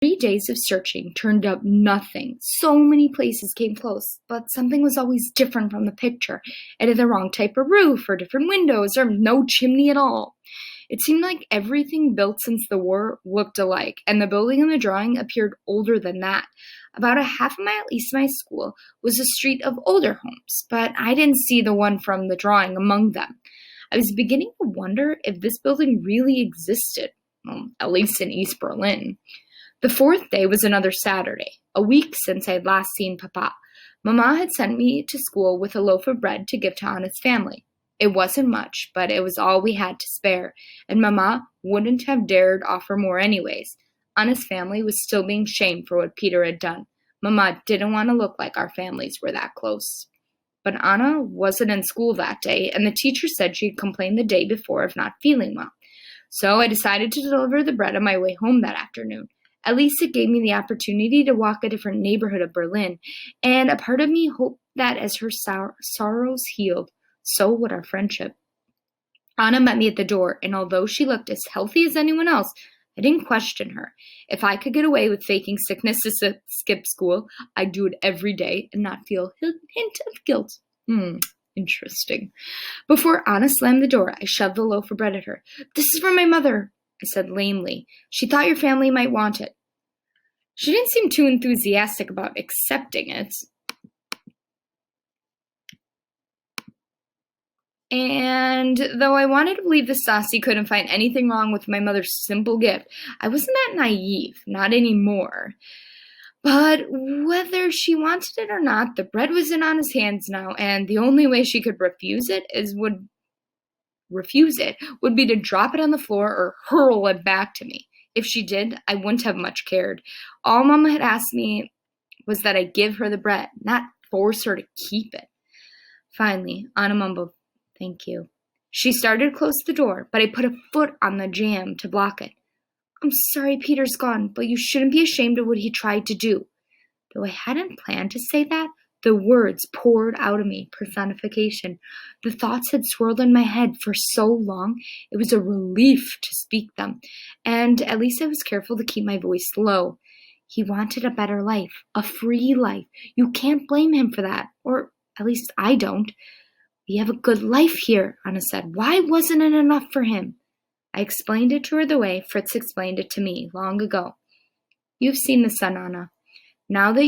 3 days of searching turned up nothing. So many places came close, but something was always different from the picture. It had the wrong type of roof, or different windows, or no chimney at all. It seemed like everything built since the war looked alike, and the building in the drawing appeared older than that. About a half a mile east of my school was a street of older homes, but I didn't see the one from the drawing among them. I was beginning to wonder if this building really existed, well, at least in East Berlin. The fourth day was another Saturday, a week since I had last seen Papa. Mamma had sent me to school with a loaf of bread to give to Anna's family. It wasn't much, but it was all we had to spare, and Mamma wouldn't have dared offer more anyways. Anna's family was still being shamed for what Peter had done. Mamma didn't want to look like our families were that close. But Anna wasn't in school that day, and the teacher said she had complained the day before of not feeling well. So I decided to deliver the bread on my way home that afternoon. At least it gave me the opportunity to walk a different neighborhood of Berlin, and a part of me hoped that as her sorrows healed, so would our friendship. Anna met me at the door, and although she looked as healthy as anyone else, I didn't question her. If I could get away with faking sickness to skip school, I'd do it every day and not feel a hint of guilt. Interesting. Before Anna slammed the door, I shoved the loaf of bread at her. "This is from my mother," I said lamely. "She thought your family might want it." She didn't seem too enthusiastic about accepting it. And though I wanted to believe the Stassi couldn't find anything wrong with my mother's simple gift, I wasn't that naive, not anymore. But whether she wanted it or not, the bread was in Anna's hands now, and the only way she could refuse it would be to drop it on the floor or hurl it back to me. If she did, I wouldn't have much cared. All Mama had asked me was that I give her the bread, not force her to keep it. Finally, Anna mumbled, "Thank you." She started to close the door, but I put a foot on the jamb to block it. "I'm sorry Peter's gone, but you shouldn't be ashamed of what he tried to do." Though I hadn't planned to say that, the words poured out of me, personification. The thoughts had swirled in my head for so long, it was a relief to speak them, and at least I was careful to keep my voice low. He wanted a better life, a free life. You can't blame him for that, or at least I don't. "We have a good life here," Anna said. "Why wasn't it enough for him?" I explained it to her the way Fritz explained it to me long ago. "You've seen the sun, Anna. Now that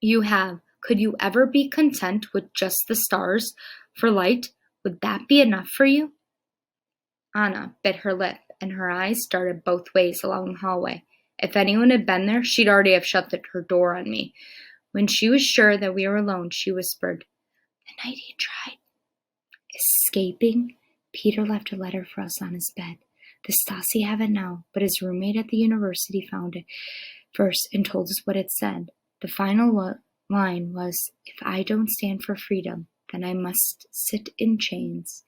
you have, could you ever be content with just the stars for light? Would that be enough for you?" Anna bit her lip, and her eyes darted both ways along the hallway. If anyone had been there, she'd already have shut her door on me. When she was sure that we were alone, she whispered, "The night he tried escaping, Peter left a letter for us on his bed. The Stasi have it now, but his roommate at the university found it first and told us what it said. The final line was, 'If I don't stand for freedom, then I must sit in chains.'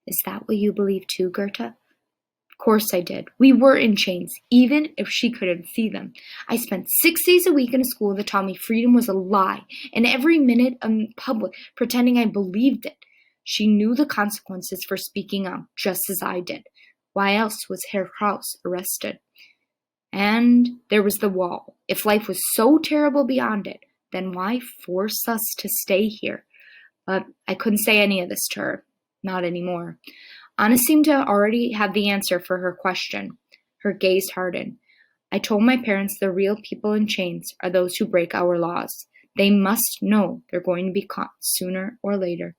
Is that what you believe too, Goethe?" Of course I did. We were in chains, even if she couldn't see them. I spent 6 days a week in a school that taught me freedom was a lie, and every minute in public pretending I believed it. She knew the consequences for speaking out, just as I did. Why else was Herr Kraus arrested? And there was the wall. If life was so terrible beyond it, then why force us to stay here? But I couldn't say any of this to her. Not anymore. Anna seemed to already have the answer for her question. Her gaze hardened. "I told my parents the real people in chains are those who break our laws. They must know they're going to be caught sooner or later."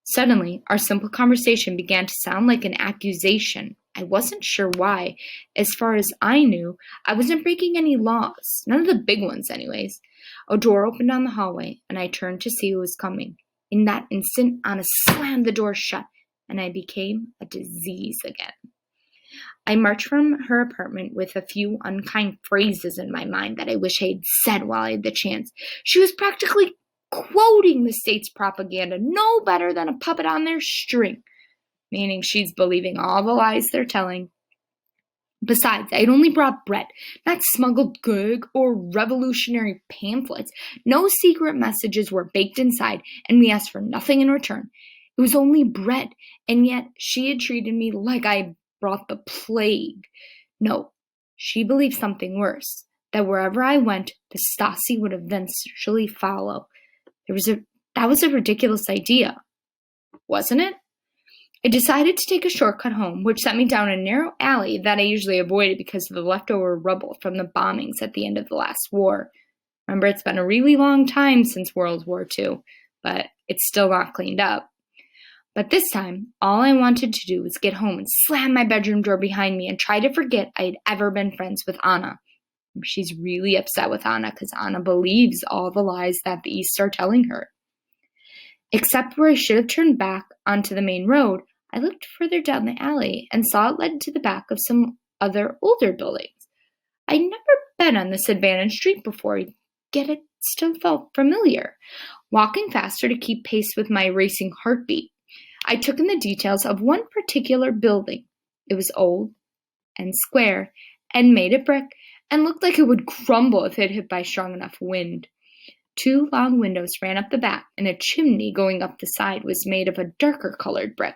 Suddenly, our simple conversation began to sound like an accusation. I wasn't sure why. As far as I knew, I wasn't breaking any laws. None of the big ones, anyways. A door opened down the hallway, and I turned to see who was coming. In that instant, Anna slammed the door shut, and I became a disease again. I marched from her apartment with a few unkind phrases in my mind that I wish I had said while I had the chance. She was practically quoting the state's propaganda, no better than a puppet on their string, meaning she's believing all the lies they're telling. Besides, I had only brought bread, not smuggled gug or revolutionary pamphlets. No secret messages were baked inside, and we asked for nothing in return. It was only bread, and yet she had treated me like I brought the plague. No, She believed something worse, that wherever I went, the Stasi would eventually follow. That was a ridiculous idea, wasn't it? I decided to take a shortcut home, which sent me down a narrow alley that I usually avoided because of the leftover rubble from the bombings at the end of the last war. Remember, it's been a really long time since World War II, but it's still not cleaned up. But this time, all I wanted to do was get home and slam my bedroom door behind me and try to forget I had ever been friends with Anna. She's really upset with Anna because Anna believes all the lies that the East are telling her. Except where I should have turned back onto the main road, I looked further down the alley and saw it led to the back of some other older buildings. I'd never been on this abandoned street before, yet it still felt familiar. Walking faster to keep pace with my racing heartbeat, I took in the details of one particular building. It was old and square and made of brick and looked like it would crumble if it hit by strong enough wind. 2 long windows ran up the back, and a chimney going up the side was made of a darker colored brick.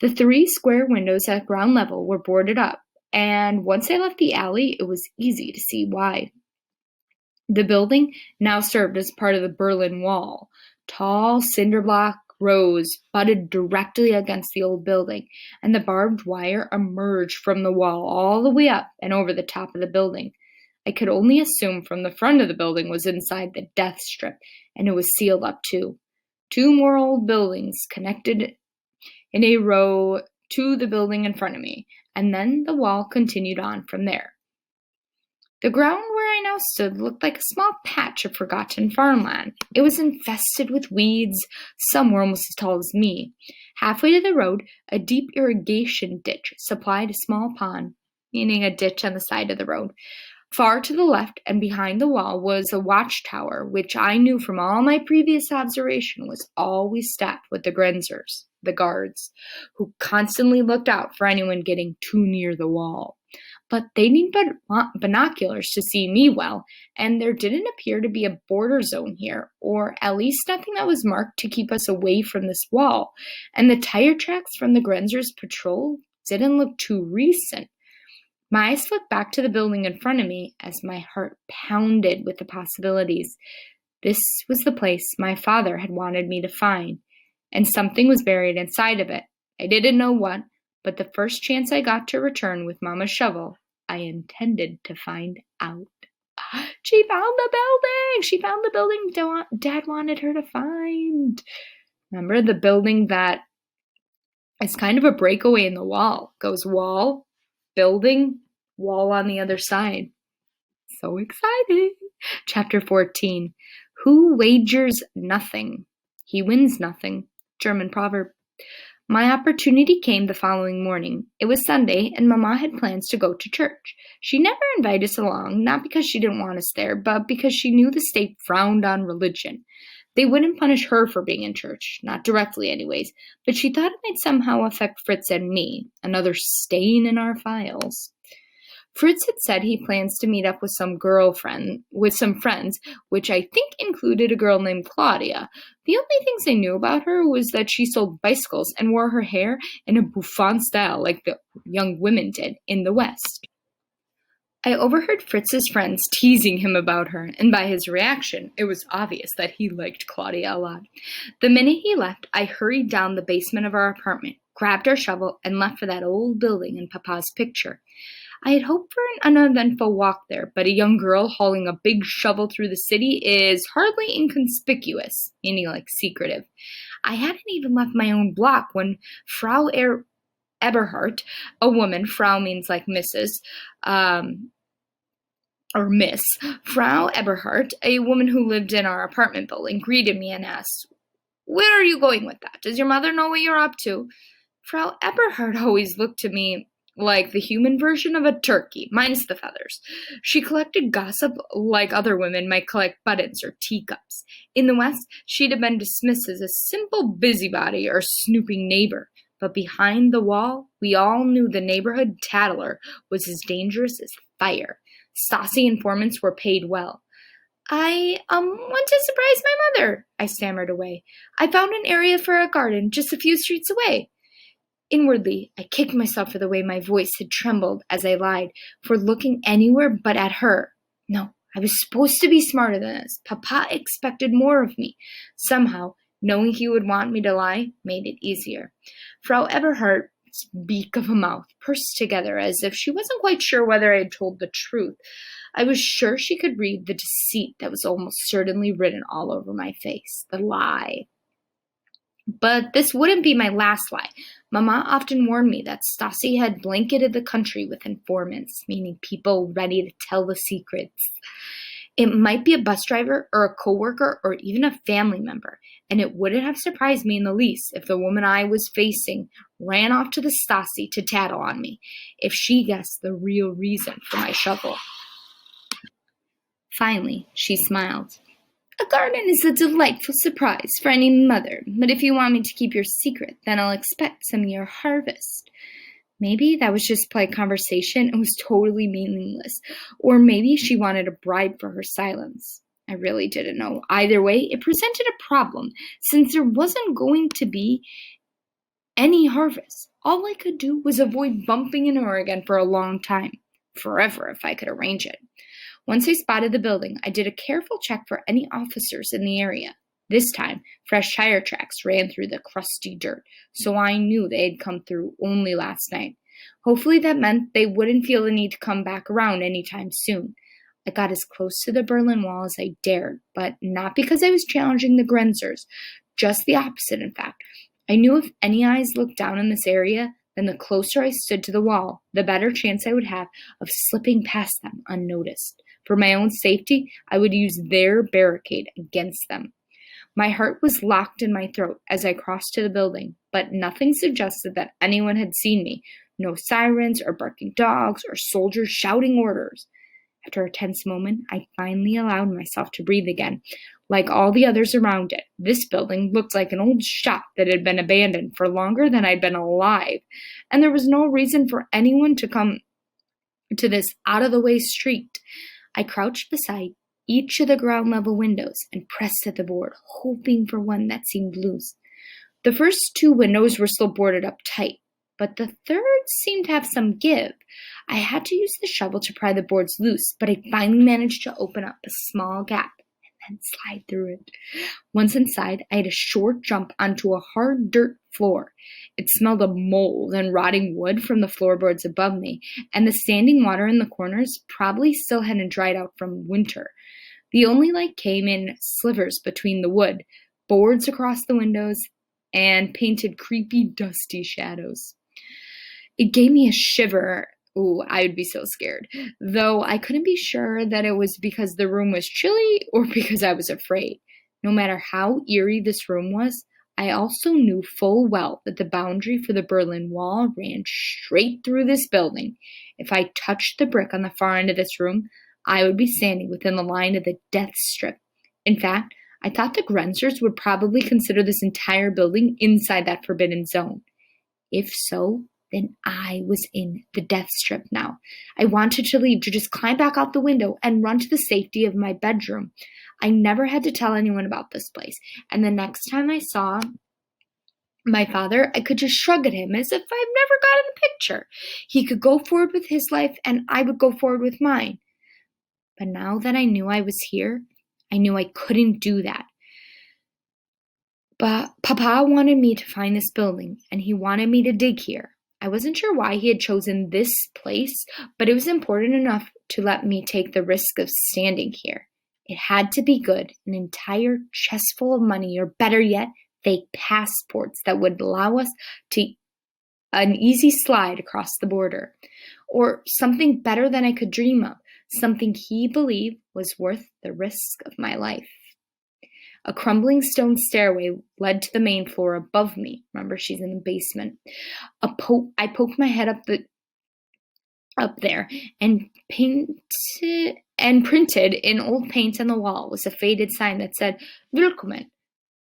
The 3 square windows at ground level were boarded up, and once I left the alley, it was easy to see why. The building now served as part of the Berlin Wall. Tall cinder block rows butted directly against the old building, and the barbed wire emerged from the wall all the way up and over the top of the building. I could only assume from the front of the building was inside the death strip, and it was sealed up too. 2 more old buildings connected in a row to the building in front of me, and then the wall continued on from there. The ground where I now stood looked like a small patch of forgotten farmland. It was infested with weeds, some were almost as tall as me. Halfway to the road, a deep irrigation ditch supplied a small pond, meaning a ditch on the side of the road. Far to the left and behind the wall was a watchtower, which I knew from all my previous observation was always staffed with the Grenzers, the guards, who constantly looked out for anyone getting too near the wall. But they needed binoculars to see me well, and there didn't appear to be a border zone here, or at least nothing that was marked to keep us away from this wall, and the tire tracks from the Grenzers' patrol didn't look too recent. My eyes flicked back to the building in front of me as my heart pounded with the possibilities. This was the place my father had wanted me to find, and something was buried inside of it. I didn't know what, but the first chance I got to return with Mama's shovel, I intended to find out. She found the building! She found the building Dad wanted her to find. Remember the building that is kind of a breakaway in the wall? Goes wall, building, wall on the other side. So exciting! Chapter 14. Who wagers nothing? He wins nothing. German proverb. My opportunity came the following morning. It was Sunday, and Mama had plans to go to church. She never invited us along, not because she didn't want us there, but because she knew the state frowned on religion. They wouldn't punish her for being in church, not directly anyways, but she thought it might somehow affect Fritz and me, another stain in our files. Fritz had said he plans to meet up with some friends, which I think included a girl named Claudia. The only things I knew about her was that she sold bicycles and wore her hair in a bouffant style like the young women did in the West. I overheard Fritz's friends teasing him about her, and by his reaction, it was obvious that he liked Claudia a lot. The minute he left, I hurried down the basement of our apartment, grabbed our shovel, and left for that old building in Papa's picture. I had hoped for an uneventful walk there, but a young girl hauling a big shovel through the city is hardly inconspicuous, meaning like secretive. I hadn't even left my own block when Frau Eberhardt, a woman, Frau means like Mrs., or Miss, Frau Eberhardt, a woman who lived in our apartment building, greeted me and asked, "Where are you going with that? Does your mother know what you're up to?" Frau Eberhardt always looked to me like the human version of a turkey, minus the feathers. She collected gossip like other women might collect buttons or teacups. In the West, she'd have been dismissed as a simple busybody or snooping neighbor. But behind the wall, we all knew the neighborhood tattler was as dangerous as fire. Stasi informants were paid well. "I want to surprise my mother," I stammered away. "I found an area for a garden just a few streets away." Inwardly, I kicked myself for the way my voice had trembled as I lied, for looking anywhere but at her. No, I was supposed to be smarter than this. Papa expected more of me. Somehow, knowing he would want me to lie made it easier. Frau Eberhardt's beak of a mouth pursed together as if she wasn't quite sure whether I had told the truth. I was sure she could read the deceit that was almost certainly written all over my face. The lie. But this wouldn't be my last lie. Mama often warned me that Stasi had blanketed the country with informants, meaning people ready to tell the secrets. It might be a bus driver or a coworker or even a family member, and it wouldn't have surprised me in the least if the woman I was facing ran off to the Stasi to tattle on me, if she guessed the real reason for my shovel. Finally, she smiled. A garden is a delightful surprise for any mother, but if you want me to keep your secret, then I'll expect some of your harvest. Maybe that was just polite conversation and was totally meaningless, or maybe she wanted a bribe for her silence. I really didn't know. Either way, it presented a problem, since there wasn't going to be any harvest. All I could do was avoid bumping into her again for a long time. Forever, if I could arrange it. Once I spotted the building, I did a careful check for any officers in the area. This time, fresh tire tracks ran through the crusty dirt, so I knew they had come through only last night. Hopefully that meant they wouldn't feel the need to come back around anytime soon. I got as close to the Berlin Wall as I dared, but not because I was challenging the Grenzers, just the opposite, in fact. I knew if any eyes looked down in this area, then the closer I stood to the wall, the better chance I would have of slipping past them unnoticed. For my own safety, I would use their barricade against them. My heart was locked in my throat as I crossed to the building, but nothing suggested that anyone had seen me. No sirens or barking dogs or soldiers shouting orders. After a tense moment, I finally allowed myself to breathe again. Like all the others around it, this building looked like an old shop that had been abandoned for longer than I'd been alive, and there was no reason for anyone to come to this out-of-the-way street. I crouched beside each of the ground-level windows and pressed at the board, hoping for one that seemed loose. The first two windows were still boarded up tight, but the third seemed to have some give. I had to use the shovel to pry the boards loose, but I finally managed to open up a small gap and slide through it. Once inside, I had a short jump onto a hard dirt floor. It smelled of mold and rotting wood from the floorboards above me, and the standing water in the corners probably still hadn't dried out from winter. The only light came in slivers between the wood, boards across the windows, and painted creepy, dusty shadows. It gave me a shiver. Ooh, I would be so scared. Though I couldn't be sure that it was because the room was chilly or because I was afraid. No matter how eerie this room was, I also knew full well that the boundary for the Berlin Wall ran straight through this building. If I touched the brick on the far end of this room, I would be standing within the line of the death strip. In fact, I thought the Grenzers would probably consider this entire building inside that forbidden zone. If so, then I was in the death strip now. I wanted to leave, to just climb back out the window and run to the safety of my bedroom. I never had to tell anyone about this place, and the next time I saw my father, I could just shrug at him as if I'd never got in the picture. He could go forward with his life, and I would go forward with mine. But now that I knew I was here, I knew I couldn't do that. But Papa wanted me to find this building, and he wanted me to dig here. I wasn't sure why he had chosen this place, but it was important enough to let me take the risk of standing here. It had to be good, an entire chest full of money, or better yet, fake passports that would allow us to an easy slide across the border. Or something better than I could dream of, something he believed was worth the risk of my life. A crumbling stone stairway led to the main floor above me. Remember, she's in the basement. I poked my head up there and printed in old paint on the wall was a faded sign that said "Willkommen,"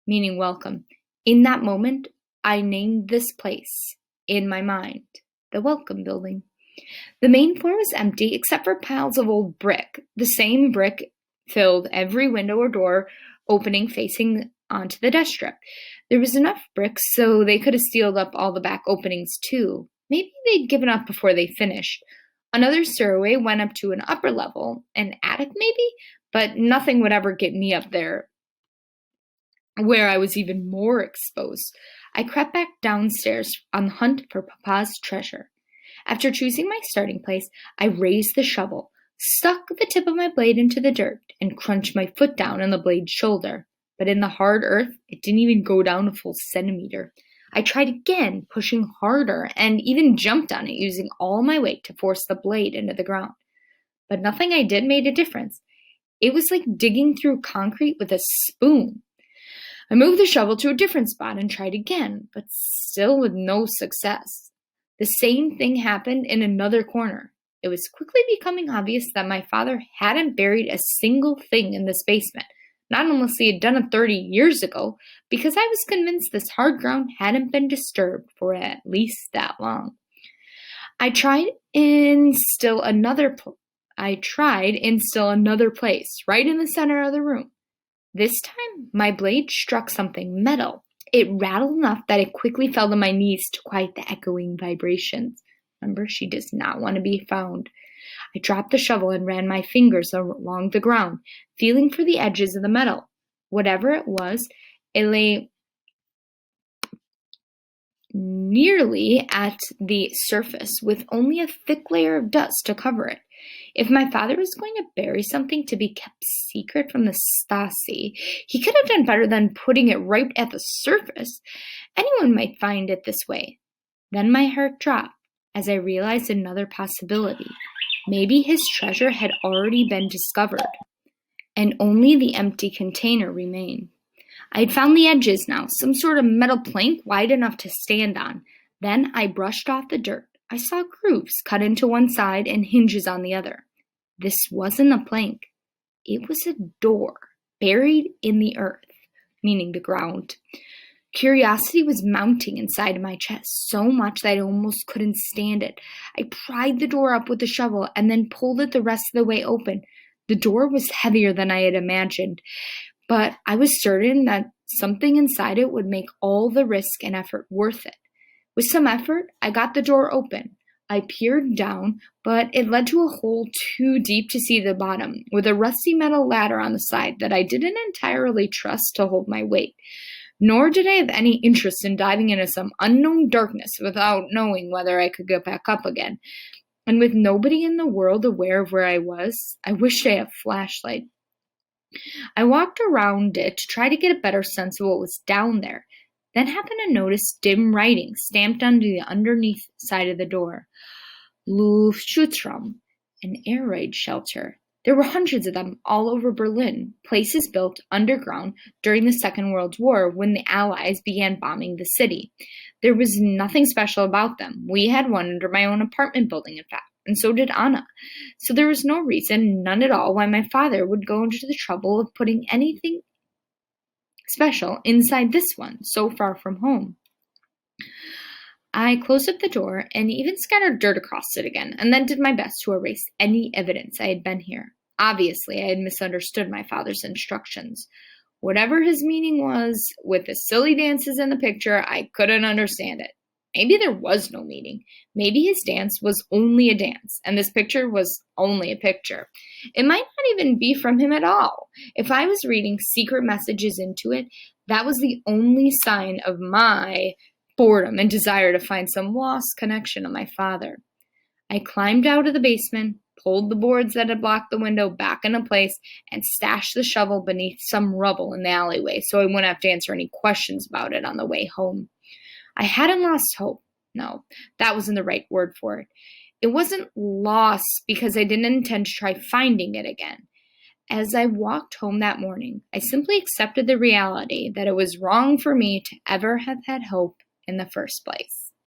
meaning welcome. In that moment, I named this place in my mind the Welcome Building. The main floor was empty except for piles of old brick. The same brick filled every window or door opening facing onto the desk strip. There was enough bricks so they could have sealed up all the back openings too. Maybe they'd given up before they finished. Another stairway went up to an upper level, an attic maybe, but nothing would ever get me up there where I was even more exposed. I crept back downstairs on the hunt for Papa's treasure. After choosing my starting place, I raised the shovel, stuck the tip of my blade into the dirt, and crunched my foot down on the blade's shoulder. But in the hard earth, it didn't even go down a full centimeter. I tried again, pushing harder, and even jumped on it, using all my weight to force the blade into the ground. But nothing I did made a difference. It was like digging through concrete with a spoon. I moved the shovel to a different spot and tried again, but still with no success. The same thing happened in another corner. It was quickly becoming obvious that my father hadn't buried a single thing in this basement, not unless he had done it 30 years ago, because I was convinced this hard ground hadn't been disturbed for at least that long. I tried in still another place, right in the center of the room. This time, my blade struck something metal. It rattled enough that it quickly fell to my knees to quiet the echoing vibrations. Remember, she does not want to be found. I dropped the shovel and ran my fingers along the ground, feeling for the edges of the metal. Whatever it was, it lay nearly at the surface with only a thick layer of dust to cover it. If my father was going to bury something to be kept secret from the Stasi, he could have done better than putting it right at the surface. Anyone might find it this way. Then my heart dropped as I realized another possibility. Maybe his treasure had already been discovered, and only the empty container remained. I had found the edges now, some sort of metal plank wide enough to stand on. Then I brushed off the dirt. I saw grooves cut into one side and hinges on the other. This wasn't a plank. It was a door, buried in the earth, meaning the ground. Curiosity was mounting inside of my chest, so much that I almost couldn't stand it. I pried the door up with the shovel and then pulled it the rest of the way open. The door was heavier than I had imagined, but I was certain that something inside it would make all the risk and effort worth it. With some effort, I got the door open. I peered down, but it led to a hole too deep to see the bottom, with a rusty metal ladder on the side that I didn't entirely trust to hold my weight. Nor did I have any interest in diving into some unknown darkness without knowing whether I could get back up again. And with nobody in the world aware of where I was, I wished I had a flashlight. I walked around it to try to get a better sense of what was down there, then happened to notice dim writing stamped onto the underneath side of the door. Luftschutzraum, an air raid shelter. There were hundreds of them all over Berlin, places built underground during the Second World War when the Allies began bombing the city. There was nothing special about them. We had one under my own apartment building, in fact, and so did Anna. So there was no reason, none at all, why my father would go into the trouble of putting anything special inside this one, so far from home. I closed up the door and even scattered dirt across it again, and then did my best to erase any evidence I had been here. Obviously, I had misunderstood my father's instructions. Whatever his meaning was, with the silly dances in the picture, I couldn't understand it. Maybe there was no meaning. Maybe his dance was only a dance, and this picture was only a picture. It might not even be from him at all. If I was reading secret messages into it, that was the only sign of my boredom and desire to find some lost connection of my father. I climbed out of the basement, pulled the boards that had blocked the window back into place, and stashed the shovel beneath some rubble in the alleyway so I wouldn't have to answer any questions about it on the way home. I hadn't lost hope. No, that wasn't the right word for it. It wasn't lost because I didn't intend to try finding it again. As I walked home that morning, I simply accepted the reality that it was wrong for me to ever have had hope in the first place.